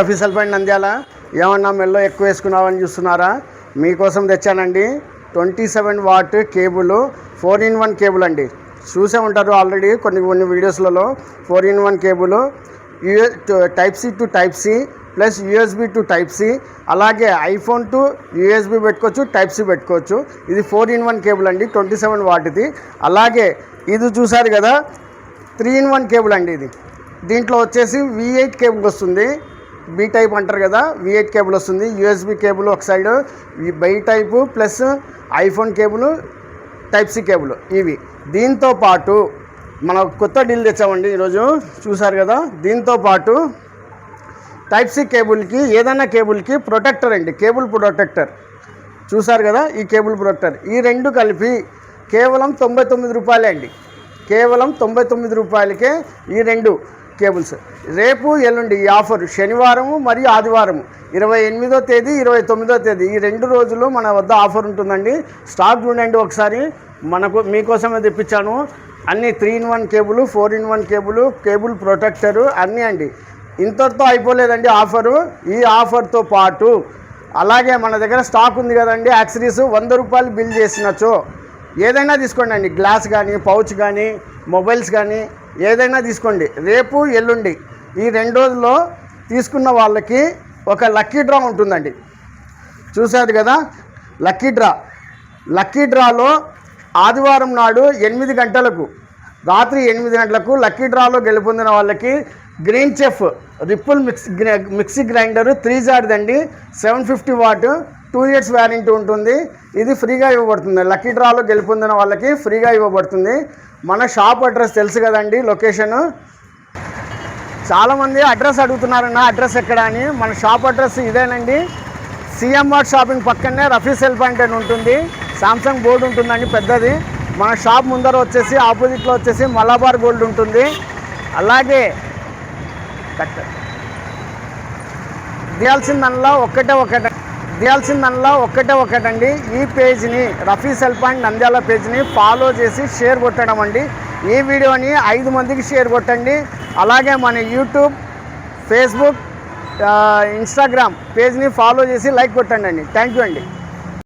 ఆఫీసల్ point Nandyal ఏమన్నా మెల్లో ఎక్కువ వేసుకున్నావని చూస్తున్నారా? మీకోసం తెచ్చానండి 27 వాట్ కేబుల్ 4-in-1 కేబుల్ అండి. చూసే ఉంటారు ఆల్రెడీ కొన్ని వీడియోస్లలో. 4-in-1 cable type C to type C plus USB to type C, అలాగే ఐఫోన్ టు యూఎస్బి పెట్టుకోవచ్చు, టైప్ సి పెట్టుకోవచ్చు. ఇది 4-in-1 కేబుల్ అండి, 27 వాట్ది. అలాగే ఇది చూసారు కదా 3-in-1 కేబుల్ అండి. ఇది దీంట్లో వచ్చేసి V8 కేబుల్ వస్తుంది, బి టైప్ అంటారు కదా, V8 కేబుల్ వస్తుంది. యూఎస్బి కేబుల్ ఒక side by type plus iPhone cable, type C cable ఇవి. దీంతో పాటు మన కొత్త డీల్ తెచ్చామండి ఈరోజు, చూసారు కదా. దీంతో పాటు టైప్ సి కేబుల్కి ఏదైనా కేబుల్కి ప్రొటెక్టర్ అండి, కేబుల్ ప్రొటెక్టర్ చూసారు కదా. ఈ కేబుల్ ప్రొటెక్టర్ ఈ రెండు కలిపి కేవలం 99 రూపాయలే అండి. కేవలం 99 రూపాయలకే ఈ రెండు కేబుల్స్. రేపు ఎల్లుండి ఈ ఆఫర్ శనివారము మరియు ఆదివారం 28వ తేదీ 29వ తేదీ ఈ 2 రోజులు మన వద్ద ఆఫర్ ఉంటుందండి. స్టాక్ చూడండి ఒకసారి, మీకోసమే తెప్పించాను. అన్నీ 3-in-1 cable, 4-in-1 cable protector అన్నీ అండి. ఇంతటితో అయిపోలేదండి ఆఫరు. ఈ ఆఫర్తో పాటు అలాగే మన దగ్గర స్టాక్ ఉంది కదండి, యాక్సరీస్ 100 రూపాయలు బిల్ చేసినచో ఏదైనా తీసుకోండి అండి. గ్లాస్ కానీ, పౌచ్ కానీ, మొబైల్స్ కానీ ఏదైనా తీసుకోండి. రేపు ఎల్లుండి ఈ 2 రోజుల్లో తీసుకున్న వాళ్ళకి ఒక లక్కీ డ్రా ఉంటుందండి. చూసారు కదా, లక్కీ డ్రాలో ఆదివారం నాడు 8 గంటలకు, రాత్రి 8 గంటలకు లక్కీ డ్రాలో గెలుపొందిన వాళ్ళకి green chef ripple mixie grinder 3 జార్దండి, 750 what, 2 years warranty ఉంటుంది. ఇది ఫ్రీగా ఇవ్వబడుతుంది. లక్కీ డ్రాలో గెలుపొందిన వాళ్ళకి ఫ్రీగా ఇవ్వబడుతుంది. మన షాప్ అడ్రస్ తెలుసు కదండి, లొకేషను. చాలామంది అడ్రస్ అడుగుతున్నారన్న, అడ్రస్ ఎక్కడ అని. మన షాప్ అడ్రస్ ఇదేనండి. సిఎంఆర్ షాపింగ్ పక్కనే రఫీ సెల్ పాయింట్ అని ఉంటుంది. సామ్సంగ్ బోర్డు ఉంటుందండి పెద్దది. మన షాప్ ముందర వచ్చేసి ఆపోజిట్లో వచ్చేసి మలబార్ గోల్డ్ ఉంటుంది. అలాగే దియాల్సిందల్లా ఒకటండి, ఈ పేజ్ని రఫీ సెల్ పాయింట్ నంద్యాల పేజ్ని ఫాలో చేసి షేర్ కొట్టడం అండి. ఈ వీడియోని 5 మందికి షేర్ కొట్టండి. అలాగే మన యూట్యూబ్, ఫేస్బుక్, ఇన్స్టాగ్రామ్ పేజ్ని ఫాలో చేసి లైక్ కొట్టండి అండి. థ్యాంక్ యూ అండి.